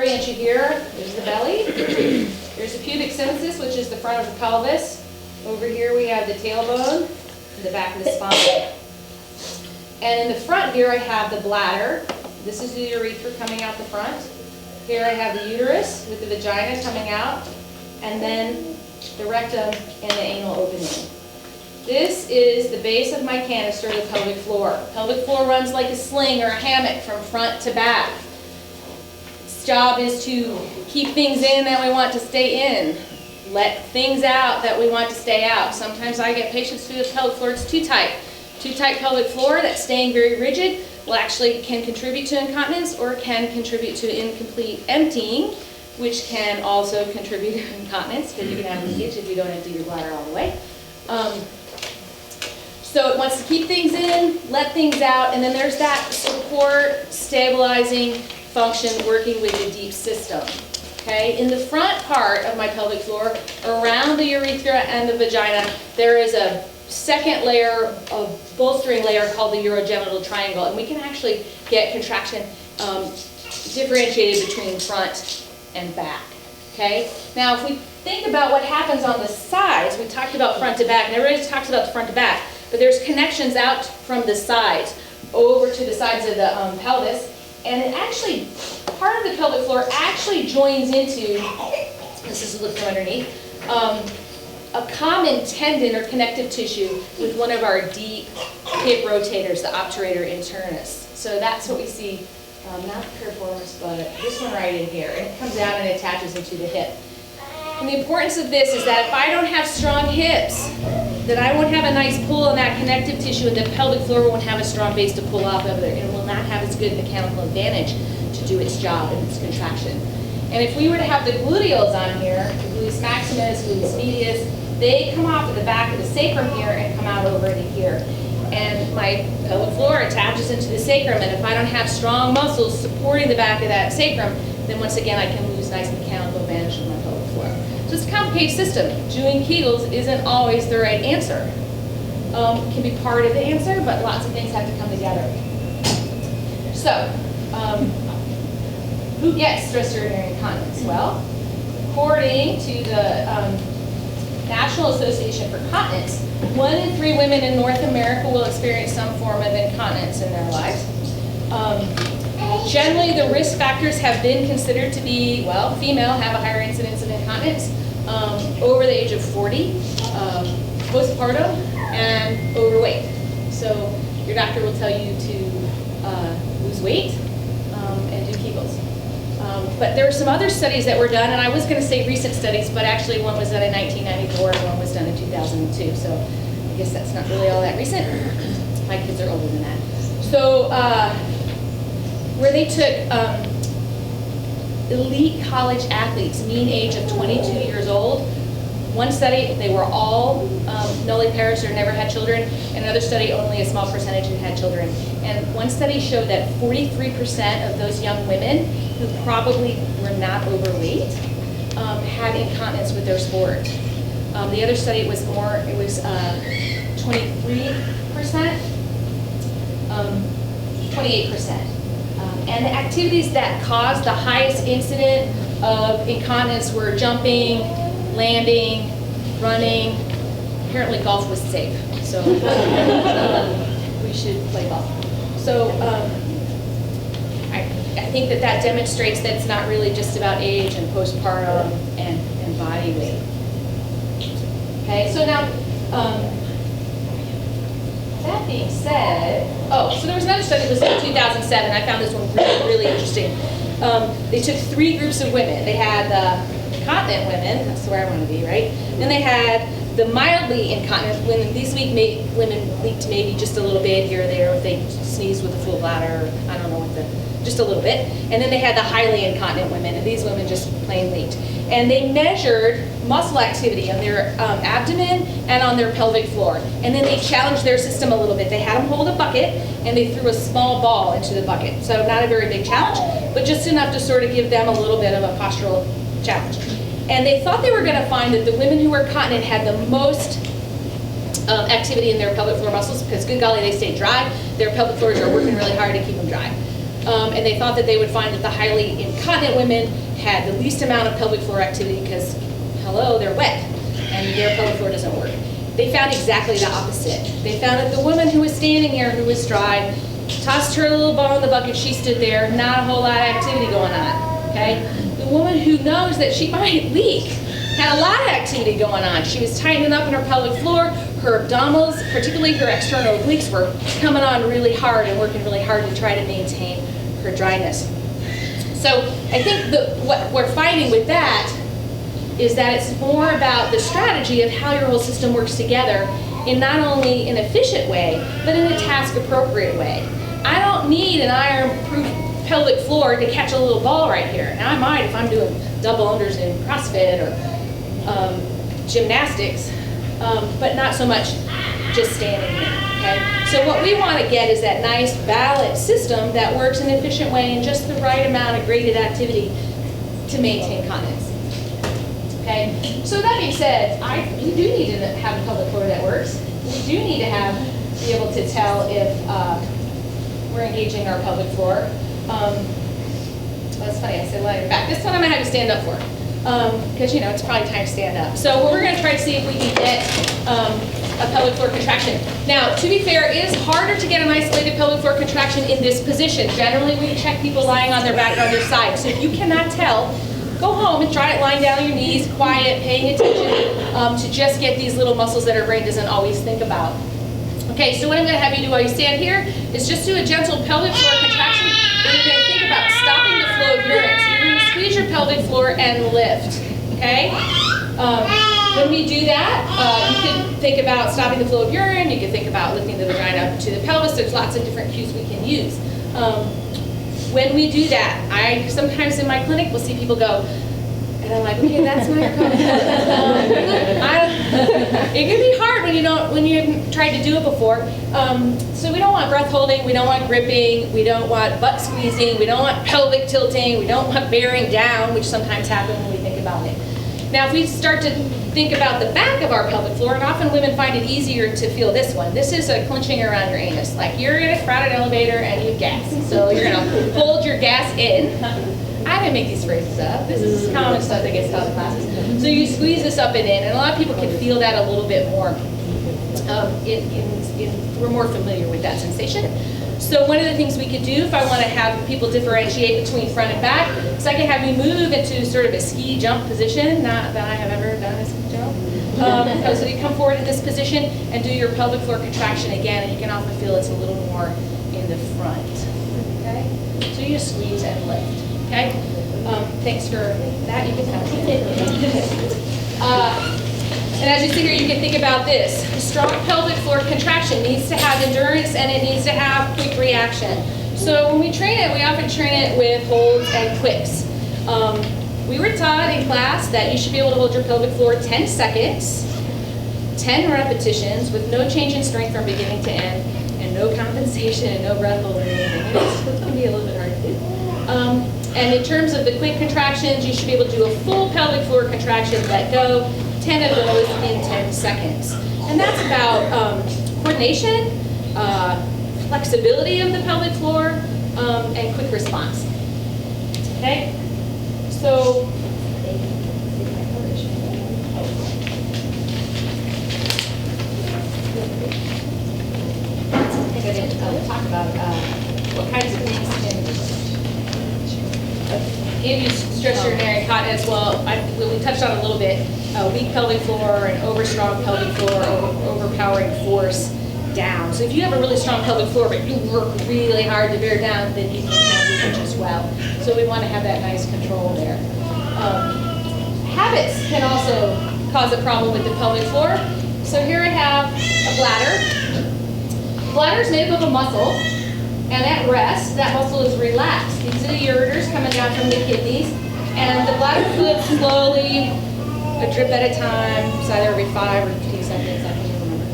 orient you here. There's the belly. There's the pubic symphysis, which is the front of the pelvis. Over here we have the tailbone and the back of the spine. And in the front here I have the bladder. This is the urethra coming out the front. Here I have the uterus with the vagina coming out, and then the rectum and the anal opening. This is the base of my canister, the pelvic floor. Pelvic floor runs like a sling or a hammock from front to back. Its job is to keep things in that we want to stay in, let things out that we want to stay out. Sometimes I get patients through the pelvic floor, it's too tight. Too tight pelvic floor that's staying very rigid will actually can contribute to incontinence or can contribute to incomplete emptying, which can also contribute to incontinence because you can have leakage if you don't empty your bladder all the way. So it wants to keep things in, let things out, and then there's that support, stabilizing function working with the deep system. Okay? In the front part of my pelvic floor, around the urethra and the vagina, there is a second layer of bolstering layer called the urogenital triangle, and we can actually get contraction differentiated between front and back. Okay? Now, if we think about what happens on the sides, we talked about front to back, and everybody talks about the front to back, but there's connections out from the sides over to the sides of the pelvis, and it actually, part of the pelvic floor actually joins into, this is a look from underneath, a common tendon or connective tissue with one of our deep hip rotators, the obturator internus. So that's what we see, not the piriformis, but this one right in here, and it comes out and attaches into the hip. And the importance of this is that if I don't have strong hips, that I won't have a nice pull on that connective tissue, and the pelvic floor won't have a strong base to pull off of there, and will not have as good mechanical advantage to do its job in its contraction. And if we were to have the gluteals on here, the gluteus maximus, gluteus medius, they come off at the back of the sacrum here and come out over into here. And my pelvic floor attaches into the sacrum, and if I don't have strong muscles supporting the back of that sacrum, then once again I can lose nice mechanical advantage of my pelvic floor. So it's a complicated system. Doing Kegels isn't always the right answer. It can be part of the answer, but lots of things have to come together. So, who gets stress urinary incontinence? Well, according to the National Association for Continence, 1 in 3 women in North America will experience some form of incontinence in their lives. Generally, the risk factors have been considered to be, well, female have a higher incidence of incontinence, over the age of 40, postpartum, and overweight. So your doctor will tell you to lose weight and do Kegels. But there were some other studies that were done, and I was going to say recent studies, but actually one was done in 1994 and one was done in 2002. So I guess that's not really all that recent. My kids are older than that. So where they took elite college athletes, mean age of 22 years old. One study, they were all nulliparous or never had children. And another study, only a small percentage had children. And one study showed that 43% of those young women who probably were not overweight had incontinence with their sport. The other study was more, it was 23%, 28%. And the activities that caused the highest incident of incontinence were jumping, landing, running. Apparently golf was safe, so we should play golf. So I think that demonstrates that it's not really just about age and postpartum and body weight. Okay, so now, that being said, so there was another study that was in 2007. I found this one really interesting. They took 3 groups of women. They had the continent women, that's where I want to be, right? Then they had the mildly incontinent women. These women leaked maybe just a little bit here or there if they sneezed with a full bladder, I don't know what just a little bit. And then they had the highly incontinent women, and these women just plain leaked. And they measured muscle activity on their abdomen and on their pelvic floor. And then they challenged their system a little bit. They had them hold a bucket, and they threw a small ball into the bucket. So not a very big challenge, but just enough to sort of give them a little bit of a postural challenge. And they thought they were going to find that the women who were continent had the most activity in their pelvic floor muscles because, good golly, they stay dry. Their pelvic floors are working really hard to keep them dry. And they thought that they would find that the highly incontinent women had the least amount of pelvic floor activity because, hello, they're wet and their pelvic floor doesn't work. They found exactly the opposite. They found that the woman who was standing here, who was dry, tossed her little ball in the bucket, she stood there, not a whole lot of activity going on, okay? The woman who knows that she might leak had a lot of activity going on. She was tightening up in her pelvic floor, her abdominals, particularly her external obliques, were coming on really hard and working really hard to try to maintain her dryness. So I think what we're finding with that is that it's more about the strategy of how your whole system works together in not only an efficient way, but in a task-appropriate way. I don't need an iron-proof pelvic floor to catch a little ball right here. Now I might if I'm doing double unders in CrossFit or gymnastics, but not so much just standing here, okay? So what we want to get is that nice balanced system that works in an efficient way and just the right amount of graded activity to maintain continence. Okay, so that being said, we do need to have a pelvic floor that works. We do need to be able to tell if we're engaging our pelvic floor. That's funny, I said lying back. This one I'm going to have you stand up for, because you know it's probably time to stand up. So we're going to try to see if we can get a pelvic floor contraction. Now, to be fair, it is harder to get an isolated pelvic floor contraction in this position. Generally, we check people lying on their back or on their side. So if you cannot tell, go home and try it lying down on your knees, quiet, paying attention to just get these little muscles that our brain doesn't always think about. Okay, so what I'm going to have you do while you stand here is just do a gentle pelvic floor contraction. And you're going to think about stopping the flow of urine. So you're going to squeeze your pelvic floor and lift. Okay? When we do that, you can think about stopping the flow of urine. You can think about lifting the vagina up to the pelvis. There's lots of different cues we can use. When we do that, I sometimes in my clinic will see people go, and I'm like, okay, that's not your pelvic floor. It can be hard when you haven't tried to do it before. So we don't want breath holding, we don't want gripping, we don't want butt squeezing, we don't want pelvic tilting, we don't want bearing down, which sometimes happens when we think about it. Now, if we start to think about the back of our pelvic floor, and often women find it easier to feel this one. This is a clenching around your anus. Like you're in a crowded elevator and you gas. So you're gonna hold your gas in. I didn't make these phrases up. This is common stuff that gets taught in classes. So you squeeze this up and in, and a lot of people can feel that a little bit more. We're more familiar with that sensation. So one of the things we could do if I want to have people differentiate between front and back is I can have you move into sort of a ski jump position, not that I have ever done a ski jump. So you come forward in this position and do your pelvic floor contraction again, and you can often feel it's a little more in the front. Okay? So you just squeeze and lift. Okay? Thanks for that. You can have it. And as you see here, you can think about this. A strong pelvic floor contraction needs to have endurance and it needs to have quick reaction. So when we train it, we often train it with holds and quicks. We were taught in class that you should be able to hold your pelvic floor 10 seconds, 10 repetitions with no change in strength from beginning to end, and no compensation and no breath holding or anything. It's going to be a little bit hard to do. And in terms of the quick contractions, you should be able to do a full pelvic floor contraction, let go, 10 of those in 10 seconds. And that's about coordination, flexibility of the pelvic floor, and quick response. Okay? So, I think I didn't talk about what kinds of things can give you stress urinary incontinence. Well, we touched on a little bit. Weak pelvic floor and over-strong pelvic floor, overpowering force down. So if you have a really strong pelvic floor, but you work really hard to bear down, then you can have leakage as well. So we want to have that nice control there. Habits can also cause a problem with the pelvic floor. So here I have a bladder. The bladder is made up of a muscle, and at rest, that muscle is relaxed. These are the ureters coming down from the kidneys, and the bladder fluid slowly, a drip at a time, it's either every 5 or 15 seconds, I can't remember.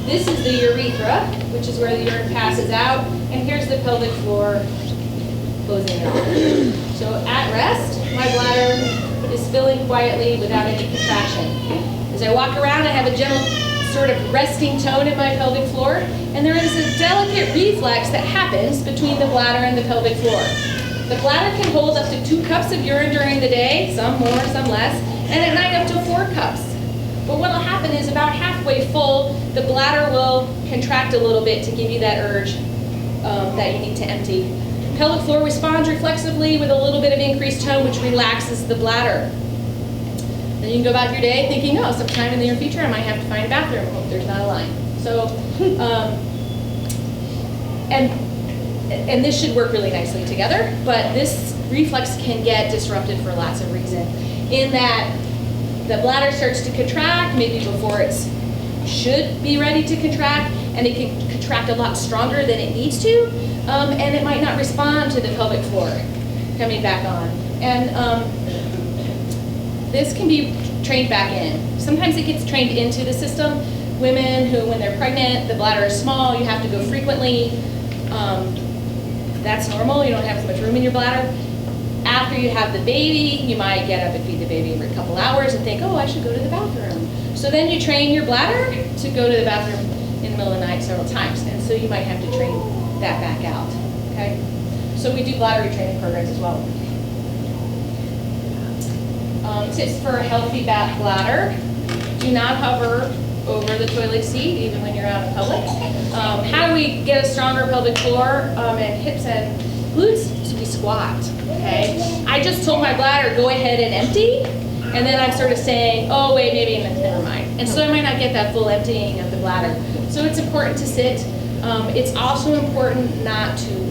This is the urethra, which is where the urine passes out, and here's the pelvic floor closing it off. So at rest, my bladder is filling quietly without any contraction. As I walk around, I have a gentle sort of resting tone in my pelvic floor, and there is a delicate reflex that happens between the bladder and the pelvic floor. The bladder can hold up to 2 cups of urine during the day, some more, some less, and at night up to 4 cups. But what will happen is about halfway full, the bladder will contract a little bit to give you that urge that you need to empty. Pelvic floor responds reflexively with a little bit of increased tone, which relaxes the bladder. Then you can go about your day thinking, oh, sometime in the near future I might have to find a bathroom. I hope there's not a line. So, and this should work really nicely together, but this reflex can get disrupted for lots of reasons. In that the bladder starts to contract, maybe before it should be ready to contract, and it can contract a lot stronger than it needs to, and it might not respond to the pelvic floor coming back on. And this can be trained back in. Sometimes it gets trained into the system. Women who, when they're pregnant, the bladder is small, you have to go frequently. That's normal, you don't have as much room in your bladder. After you have the baby, you might get up and feed the baby every couple hours and think, oh, I should go to the bathroom. So then you train your bladder to go to the bathroom in the middle of the night several times. And so you might have to train that back out, okay? So we do bladder retraining programs as well. Tips for a healthy bladder: do not hover over the toilet seat, even when you're out in public. How do we get a stronger pelvic floor and hips and glutes? So we squat, okay? I just told my bladder, go ahead and empty, and then I'm sort of saying, oh wait, maybe never mind. And so I might not get that full emptying of the bladder. So it's important to sit. It's also important not to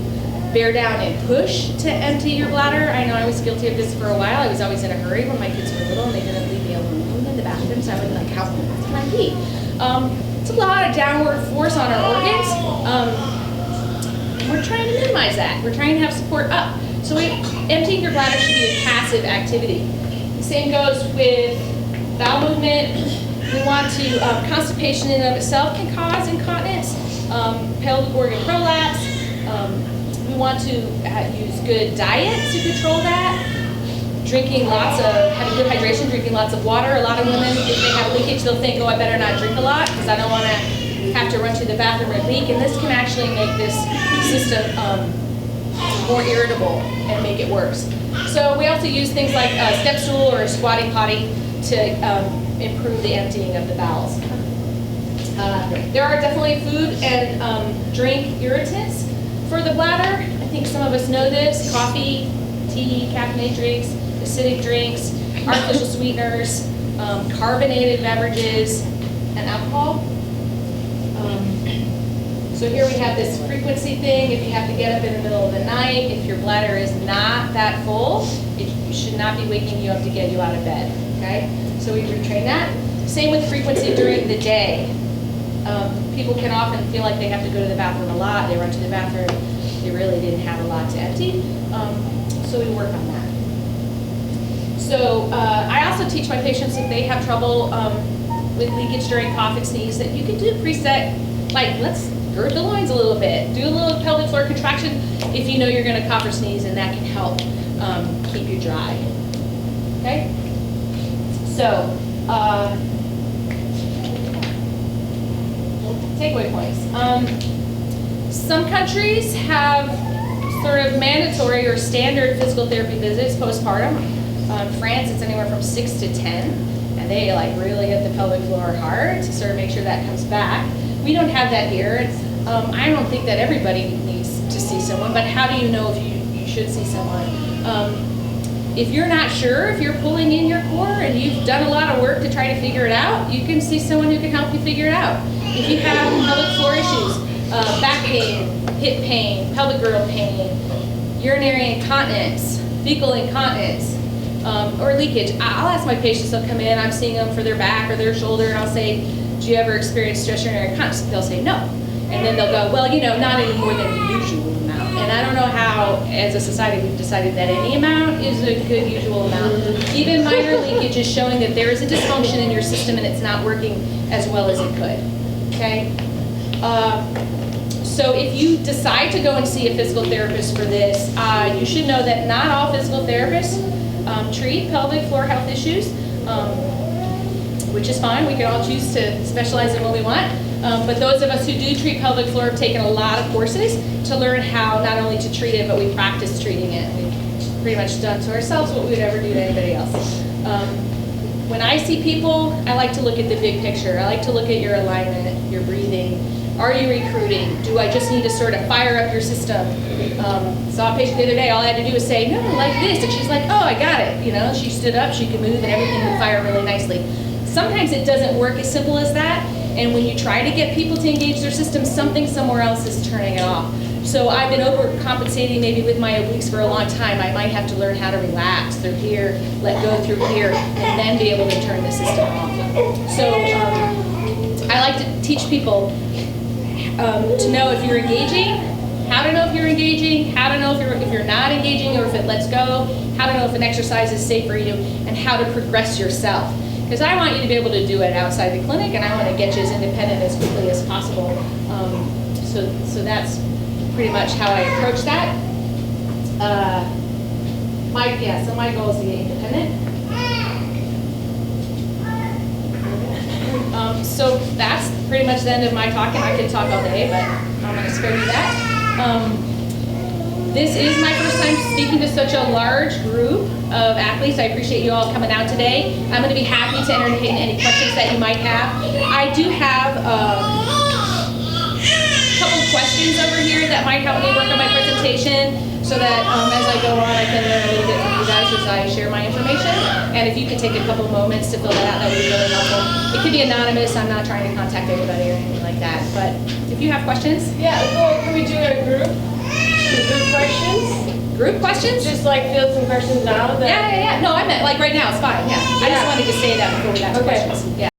bear down and push to empty your bladder. I know I was guilty of this for a while. I was always in a hurry when my kids were little and they didn't leave me alone in the bathroom, so I would be like, how fast can I pee? It's a lot of downward force on our organs. We're trying to minimize that. We're trying to have support up. So emptying your bladder should be a passive activity. The same goes with bowel movement. We want to, constipation in and of itself can cause incontinence, pelvic organ prolapse. We want to use good diet to control that. Having good hydration, drinking lots of water. A lot of women, if they have leakage, they'll think, oh, I better not drink a lot because I don't want to have to run to the bathroom and leak. And this can actually make this system more irritable and make it worse. So we also use things like a step stool or a squatting potty to improve the emptying of the bowels. There are definitely food and drink irritants for the bladder. I think some of us know this: coffee, tea, caffeinated drinks, acidic drinks, artificial sweeteners, carbonated beverages, and alcohol. So here we have this frequency thing. If you have to get up in the middle of the night, if your bladder is not that full, it should not be waking you up to get you out of bed, okay? So we retrain that. Same with frequency during the day. People can often feel like they have to go to the bathroom a lot. They run to the bathroom. They really didn't have a lot to empty. So we work on that. So I also teach my patients if they have trouble with leakage during cough and sneeze that you can do preset, like let's gird the loins a little bit. Do a little pelvic floor contraction if you know you're going to cough or sneeze, and that can help keep you dry. Okay? So, takeaway points. Some countries have sort of mandatory or standard physical therapy visits postpartum. France, it's anywhere from 6 to 10, and they like really hit the pelvic floor hard to sort of make sure that comes back. We don't have that here. I don't think that everybody needs to see someone, but how do you know if you should see someone? If you're not sure if you're pulling in your core and you've done a lot of work to try to figure it out, you can see someone who can help you figure it out. If you have pelvic floor issues, back pain, hip pain, pelvic girdle pain, urinary incontinence, fecal incontinence, or leakage, I'll ask my patients, they'll come in, I'm seeing them for their back or their shoulder, and I'll say, do you ever experience stress urinary incontinence? They'll say no. And then they'll go, well, you know, not any more than the usual amount. And I don't know how, as a society, we've decided that any amount is a good usual amount. Even minor leakage is showing that there is a dysfunction in your system and it's not working as well as it could, okay? So if you decide to go and see a physical therapist for this, you should know that not all physical therapists treat pelvic floor health issues. which is fine. We can all choose to specialize in what we want. But those of us who do treat pelvic floor have taken a lot of courses to learn how not only to treat it, but we practice treating it. We've pretty much done to ourselves what we would ever do to anybody else. When I see people, I like to look at the big picture. I like to look at your alignment, your breathing. Are you recruiting? Do I just need to sort of fire up your system? Saw a patient the other day, all I had to do was say, no, like this. And she's like, oh, I got it. You know, she stood up, she could move, and everything would fire really nicely. Sometimes it doesn't work as simple as that. And when you try to get people to engage their system, something somewhere else is turning it off. So I've been overcompensating maybe with my obliques for a long time. I might have to learn how to relax through here, let go through here, and then be able to turn the system off. So I like to teach people to know if you're engaging, how to know if you're engaging, how to know if you're not engaging or if it lets go, how to know if an exercise is safe for you, and how to progress yourself. Because I want you to be able to do it outside the clinic, and I want to get you as independent as quickly as possible. So that's pretty much how I approach that. So my goal is to get independent. So that's pretty much the end of my talk, and I could talk all day, but I'm going to spare you that. This is my first time speaking to such a large group of athletes. I appreciate you all coming out today. I'm going to be happy to entertain any questions that you might have. I do have a couple questions over here that might help me work on my presentation so that as I go on I can learn a little bit from you guys as I share my information. And if you could take a couple moments to fill that out, that would be really helpful. It could be anonymous. I'm not trying to contact anybody or anything like that. But if you have questions. Yeah, well, can we do a group? Group questions? Group questions? Just like field some questions now? Yeah. No, I meant like right now, it's fine, yeah. I just wanted to say that before we got to questions. Yeah.